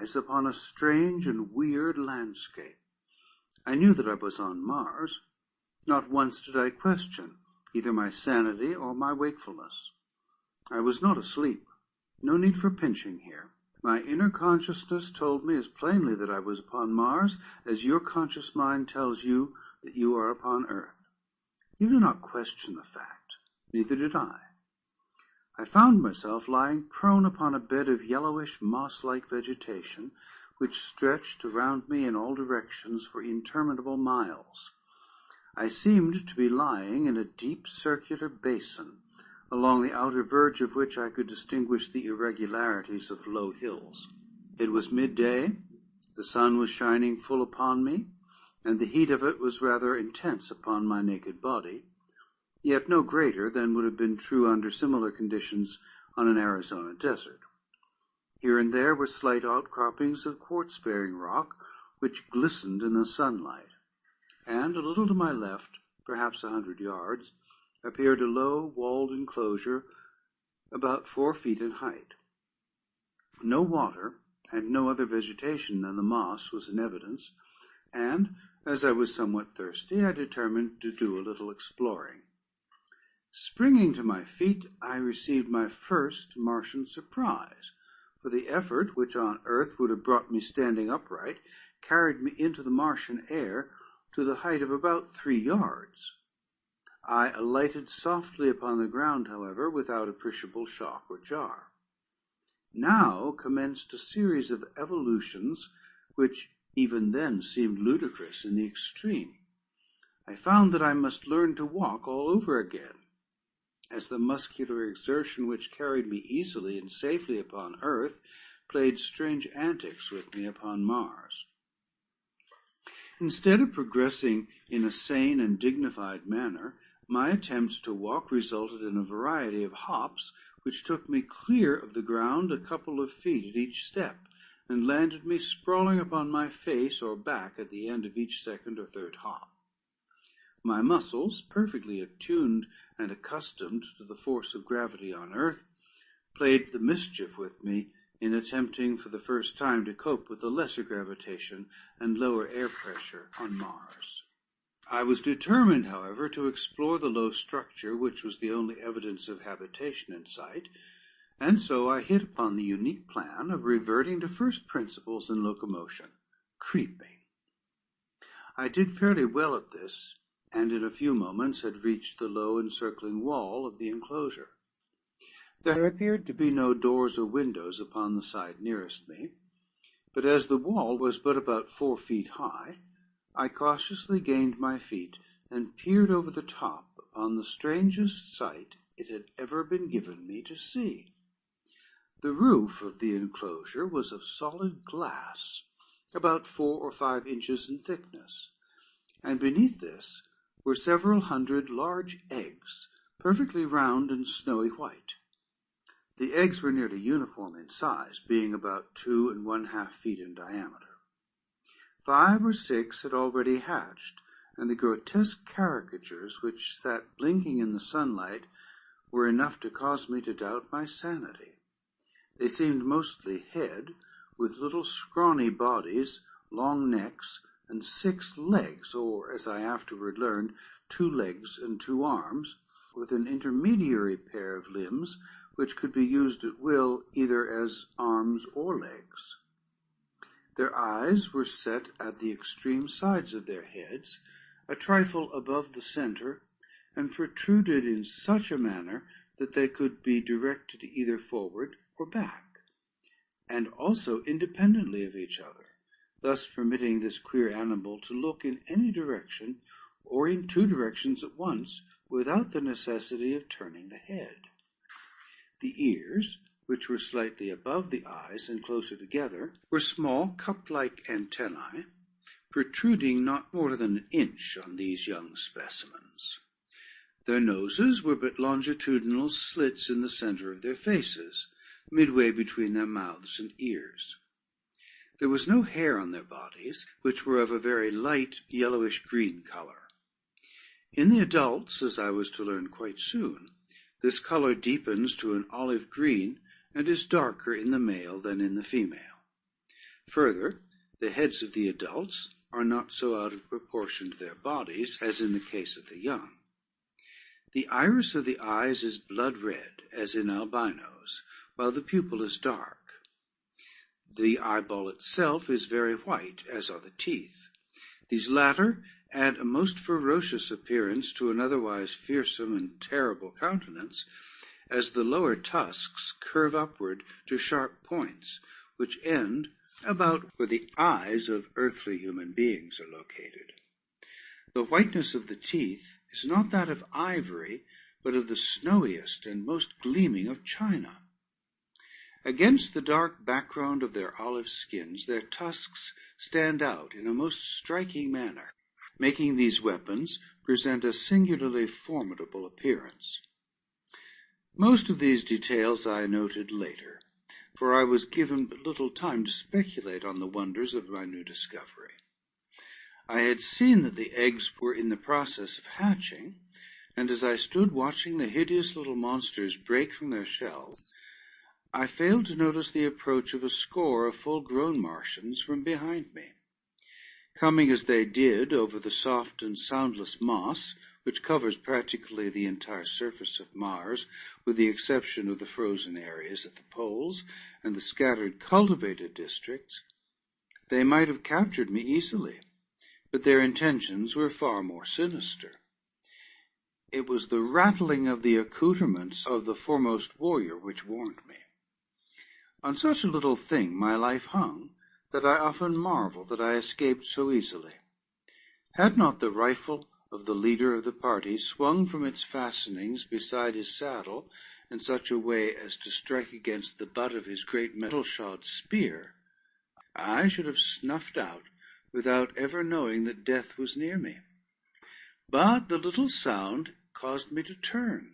eyes upon a strange and weird landscape. I knew that I was on Mars. Not once did I question either my sanity or my wakefulness. I was not asleep. No need for pinching here. My inner consciousness told me as plainly that I was upon Mars as your conscious mind tells you that you are upon Earth. You do not question the fact. Neither did I. I found myself lying prone upon a bed of yellowish, moss-like vegetation, which stretched around me in all directions for interminable miles. I seemed to be lying in a deep circular basin, along the outer verge of which I could distinguish the irregularities of low hills. It was midday, the sun was shining full upon me, and the heat of it was rather intense upon my naked body, yet no greater than would have been true under similar conditions on an Arizona desert. Here and there were slight outcroppings of quartz-bearing rock, which glistened in the sunlight, and a little to my left, perhaps 100 yards, appeared a low, walled enclosure about 4 feet in height. No water and no other vegetation than the moss was in evidence, and, as I was somewhat thirsty, I determined to do a little exploring. Springing to my feet, I received my first Martian surprise, for the effort which on Earth would have brought me standing upright carried me into the Martian air to the height of about 3 yards. I alighted softly upon the ground, however, without appreciable shock or jar. Now commenced a series of evolutions which even then seemed ludicrous in the extreme. I found that I must learn to walk all over again, as the muscular exertion which carried me easily and safely upon Earth played strange antics with me upon Mars. Instead of progressing in a sane and dignified manner, my attempts to walk resulted in a variety of hops which took me clear of the ground a couple of feet at each step, and landed me sprawling upon my face or back at the end of each second or third hop. My muscles, perfectly attuned and accustomed to the force of gravity on Earth, played the mischief with me in attempting for the first time to cope with the lesser gravitation and lower air pressure on Mars. I was determined, however, to explore the low structure which was the only evidence of habitation in sight, and so I hit upon the unique plan of reverting to first principles in locomotion, creeping. I did fairly well at this, and in a few moments had reached the low encircling wall of the enclosure. There appeared to be no doors or windows upon the side nearest me, but as the wall was but about 4 feet high, I cautiously gained my feet and peered over the top upon the strangest sight it had ever been given me to see. The roof of the enclosure was of solid glass, about 4 or 5 inches in thickness, and beneath this were several hundred large eggs, perfectly round and snowy white. The eggs were nearly uniform in size, being about 2 1/2 feet in diameter. 5 or 6 had already hatched, and the grotesque caricatures which sat blinking in the sunlight were enough to cause me to doubt my sanity. They seemed mostly head, with little scrawny bodies, long necks, and 6 legs, or, as I afterward learned, 2 legs and 2 arms, with an intermediary pair of limbs which could be used at will either as arms or legs. Their eyes were set at the extreme sides of their heads, a trifle above the center, and protruded in such a manner that they could be directed either forward or back, and also independently of each other, thus permitting this queer animal to look in any direction or in 2 directions at once without the necessity of turning the head. The ears, which were slightly above the eyes and closer together, were small cup-like antennae, protruding not more than an inch on these young specimens. Their noses were but longitudinal slits in the center of their faces, midway between their mouths and ears. There was no hair on their bodies, which were of a very light yellowish-green color. In the adults, as I was to learn quite soon, this color deepens to an olive green and is darker in the male than in the female. Further, the heads of the adults are not so out of proportion to their bodies as in the case of the young. The iris of the eyes is blood red, as in albinos, while the pupil is dark. The eyeball itself is very white, as are the teeth. These latter add a most ferocious appearance to an otherwise fearsome and terrible countenance, as the lower tusks curve upward to sharp points, which end about where the eyes of earthly human beings are located. The whiteness of the teeth is not that of ivory, but of the snowiest and most gleaming of china. Against the dark background of their olive skins, their tusks stand out in a most striking manner, making these weapons present a singularly formidable appearance. Most of these details I noted later, for I was given but little time to speculate on the wonders of my new discovery. I had seen that the eggs were in the process of hatching, and as I stood watching the hideous little monsters break from their shells, I failed to notice the approach of a score of full-grown Martians from behind me. Coming as they did over the soft and soundless moss, which covers practically the entire surface of Mars, with the exception of the frozen areas at the poles and the scattered cultivated districts, they might have captured me easily, but their intentions were far more sinister. It was the rattling of the accoutrements of the foremost warrior which warned me. On such a little thing my life hung, that I often marvel that I escaped so easily. Had not the rifle of the leader of the party swung from its fastenings beside his saddle in such a way as to strike against the butt of his great metal-shod spear, I should have snuffed out without ever knowing that death was near me. But the little sound caused me to turn,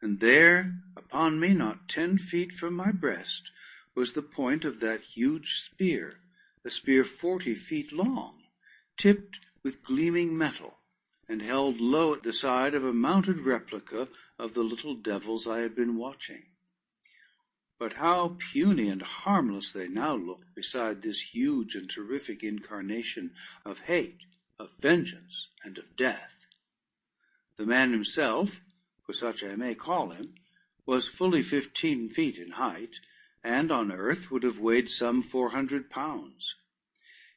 and there, upon me, not 10 feet from my breast, was the point of that huge spear, a spear 40 feet long, tipped with gleaming metal, and held low at the side of a mounted replica of the little devils I had been watching. But how puny and harmless they now looked beside this huge and terrific incarnation of hate, of vengeance, and of death. The man himself, for such I may call him, was fully 15 feet in height, and on earth would have weighed some 400 pounds.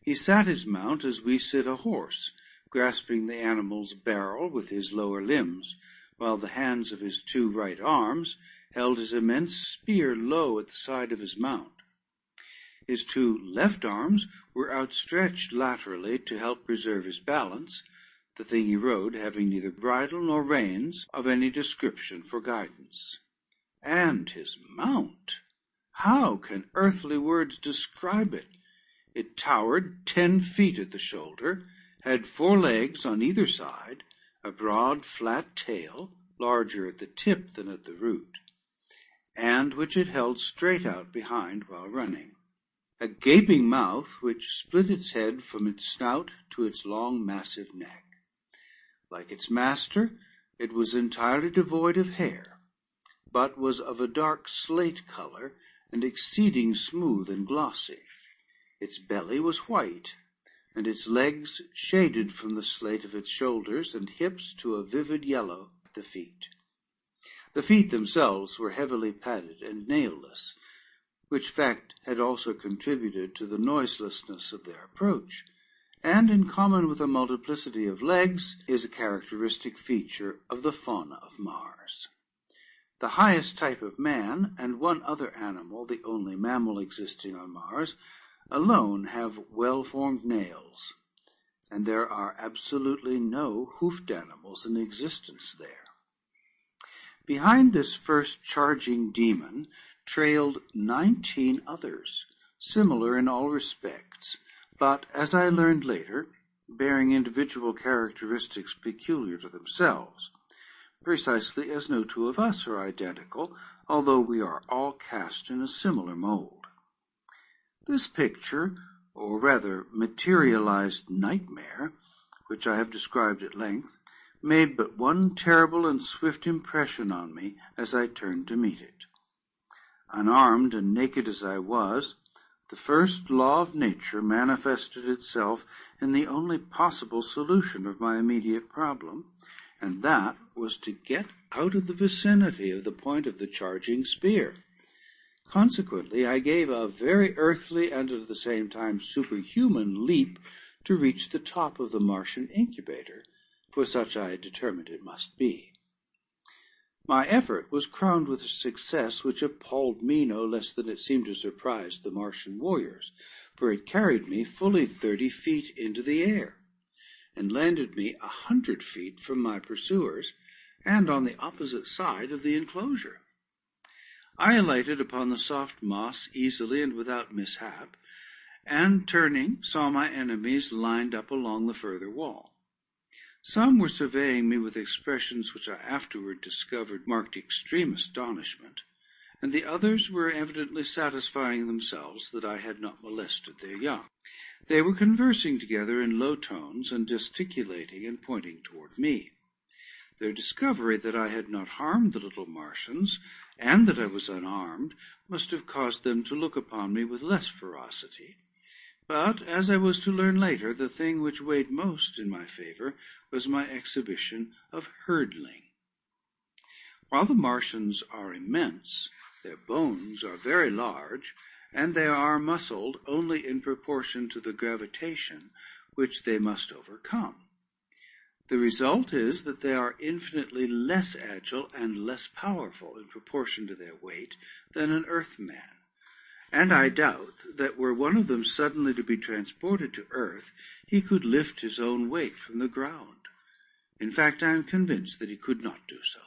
He sat his mount as we sit a horse, grasping the animal's barrel with his lower limbs, while the hands of his 2 right arms held his immense spear low at the side of his mount. His 2 left arms were outstretched laterally to help preserve his balance, the thing he rode having neither bridle nor reins of any description for guidance. And his mount! How can earthly words describe it? It towered 10 feet at the shoulder, had 4 legs on either side, a broad, flat tail, larger at the tip than at the root, and which it held straight out behind while running. A gaping mouth which split its head from its snout to its long, massive neck. Like its master, it was entirely devoid of hair, but was of a dark slate color and exceeding smooth and glossy. Its belly was white, and its legs shaded from the slate of its shoulders and hips to a vivid yellow at the feet. The feet themselves were heavily padded and nailless, which fact had also contributed to the noiselessness of their approach, and in common with a multiplicity of legs is a characteristic feature of the fauna of Mars. The highest type of man and one other animal, the only mammal existing on Mars, alone have well-formed nails, and there are absolutely no hoofed animals in existence there. Behind this first charging demon trailed 19 others, similar in all respects, but, as I learned later, bearing individual characteristics peculiar to themselves, precisely as no 2 of us are identical, although we are all cast in a similar mold. This picture, or rather materialized nightmare, which I have described at length, made but one terrible and swift impression on me as I turned to meet it. Unarmed and naked as I was, The first law of nature manifested itself in the only possible solution of my immediate problem, and that was to get out of the vicinity of the point of the charging spear. Consequently, I gave a very earthly and at the same time superhuman leap to reach the top of the Martian incubator, for such I had determined it must be. My effort was crowned with a success which appalled me no less than it seemed to surprise the Martian warriors, for it carried me fully 30 feet into the air, and landed me 100 feet from my pursuers, and on the opposite side of the enclosure. I alighted upon the soft moss easily and without mishap, and turning, saw my enemies lined up along the further wall. Some were surveying me with expressions which I afterward discovered marked extreme astonishment, and the others were evidently satisfying themselves that I had not molested their young. They were conversing together in low tones and gesticulating and pointing toward me. Their discovery that I had not harmed the little Martians, and that I was unarmed, must have caused them to look upon me with less ferocity. But, as I was to learn later, the thing which weighed most in my favor was my exhibition of hurdling. While the Martians are immense, their bones are very large, and they are muscled only in proportion to the gravitation which they must overcome. The result is that they are infinitely less agile and less powerful in proportion to their weight than an earthman. And I doubt that were one of them suddenly to be transported to earth, he could lift his own weight from the ground. In fact, I am convinced that he could not do so.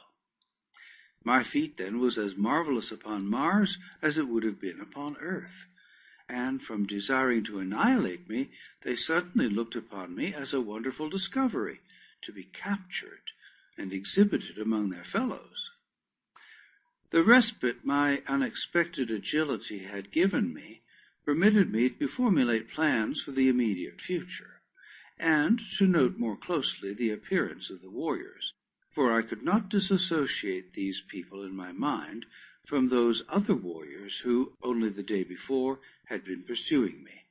My feat, then, was as marvelous upon Mars as it would have been upon earth, and from desiring to annihilate me, they suddenly looked upon me as a wonderful discovery, to be captured and exhibited among their fellows. The respite my unexpected agility had given me permitted me to formulate plans for the immediate future, and to note more closely the appearance of the warriors, for I could not disassociate these people in my mind from those other warriors who, only the day before, had been pursuing me.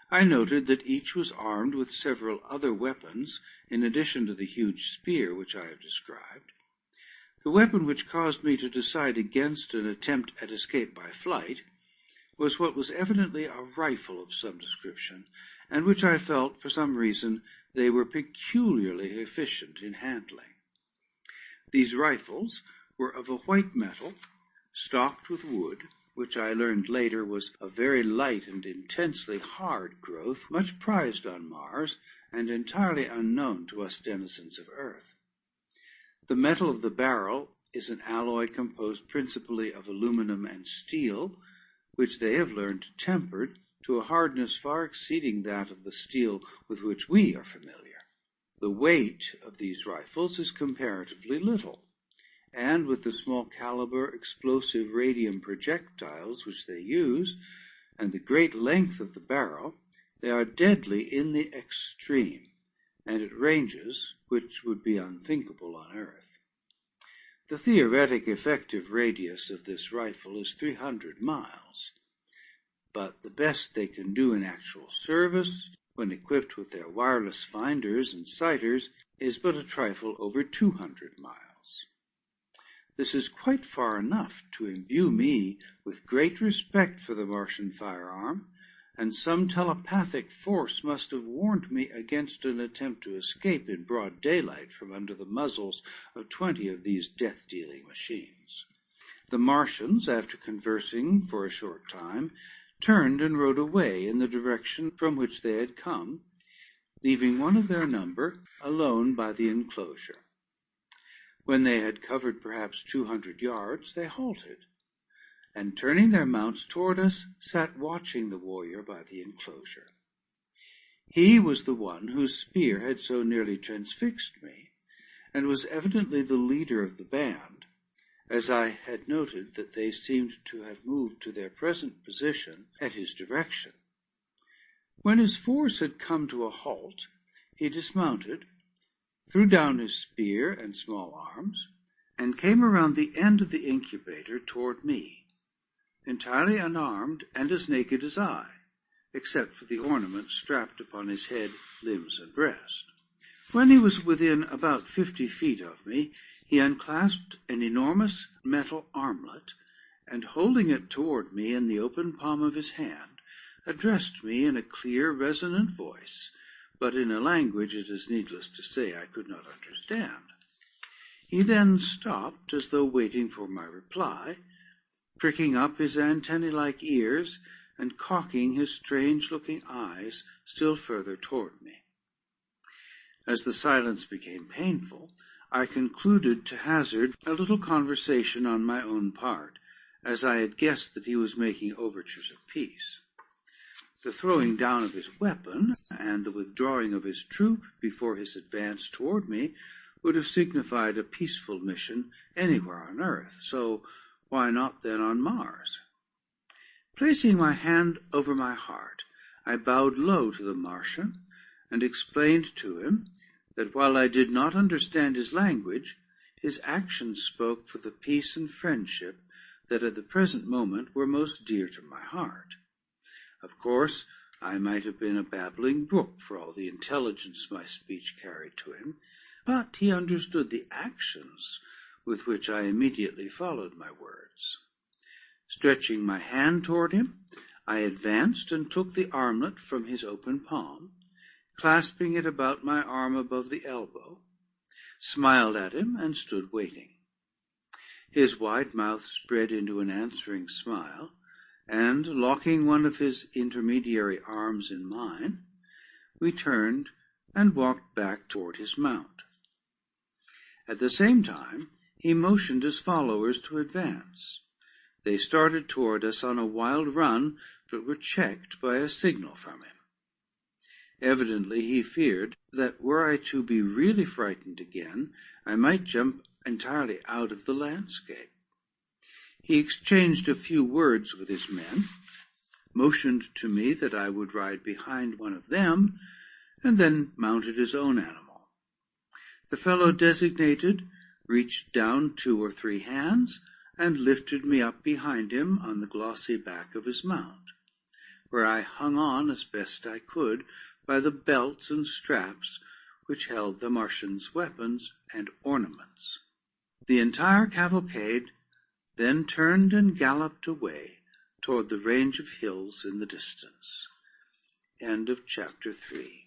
I noted that each was armed with several other weapons, in addition to the huge spear which I have described. The weapon which caused me to decide against an attempt at escape by flight was what was evidently a rifle of some description, and which I felt, for some reason, they were peculiarly efficient in handling. These rifles were of a white metal, stocked with wood, which I learned later was a very light and intensely hard growth, much prized on Mars, and entirely unknown to us denizens of Earth. The metal of the barrel is an alloy composed principally of aluminum and steel, which they have learned tempered to a hardness far exceeding that of the steel with which we are familiar. The weight of these rifles is comparatively little, and with the small caliber explosive radium projectiles which they use, and the great length of the barrel, they are deadly in the extreme, and at ranges which would be unthinkable on Earth. The theoretic effective radius of this rifle is 300 miles, but the best they can do in actual service, when equipped with their wireless finders and sighters, is but a trifle over 200 miles. This is quite far enough to imbue me with great respect for the Martian firearm, and some telepathic force must have warned me against an attempt to escape in broad daylight from under the muzzles of 20 of these death-dealing machines. The Martians, after conversing for a short time, turned and rode away in the direction from which they had come, leaving one of their number alone by the enclosure. When they had covered perhaps 200 yards, they halted, and turning their mounts toward us, sat watching the warrior by the enclosure. He was the one whose spear had so nearly transfixed me, and was evidently the leader of the band, as I had noted that they seemed to have moved to their present position at his direction. When his force had come to a halt, he dismounted, threw down his spear and small arms, and came around the end of the incubator toward me. entirely unarmed and as naked as I, except for the ornaments strapped upon his head, limbs, and breast. When he was within about 50 feet of me, he unclasped an enormous metal armlet, and holding it toward me in the open palm of his hand, addressed me in a clear, resonant voice, but in a language it is needless to say I could not understand. He then stopped, as though waiting for my reply, pricking up his antennae-like ears and cocking his strange-looking eyes still further toward me. As the silence became painful, I concluded to hazard a little conversation on my own part, as I had guessed that he was making overtures of peace. The throwing down of his weapon and the withdrawing of his troop before his advance toward me would have signified a peaceful mission anywhere on earth, so why not then on Mars? Placing my hand over my heart, I bowed low to the Martian and explained to him that while I did not understand his language, his actions spoke for the peace and friendship that at the present moment were most dear to my heart. Of course, I might have been a babbling brook for all the intelligence my speech carried to him, but he understood the actions with which I immediately followed my words. Stretching my hand toward him, I advanced and took the armlet from his open palm, clasping it about my arm above the elbow, smiled at him, and stood waiting. His wide mouth spread into an answering smile, and, locking one of his intermediary arms in mine, we turned and walked back toward his mount. At the same time, he motioned his followers to advance. They started toward us on a wild run, but were checked by a signal from him. Evidently he feared that were I to be really frightened again, I might jump entirely out of the landscape. He exchanged a few words with his men, motioned to me that I would ride behind one of them, and then mounted his own animal. The fellow designated reached down 2 or 3 hands and lifted me up behind him on the glossy back of his mount, where I hung on as best I could by the belts and straps which held the Martian's weapons and ornaments. The entire cavalcade then turned and galloped away toward the range of hills in the distance. End of chapter 3.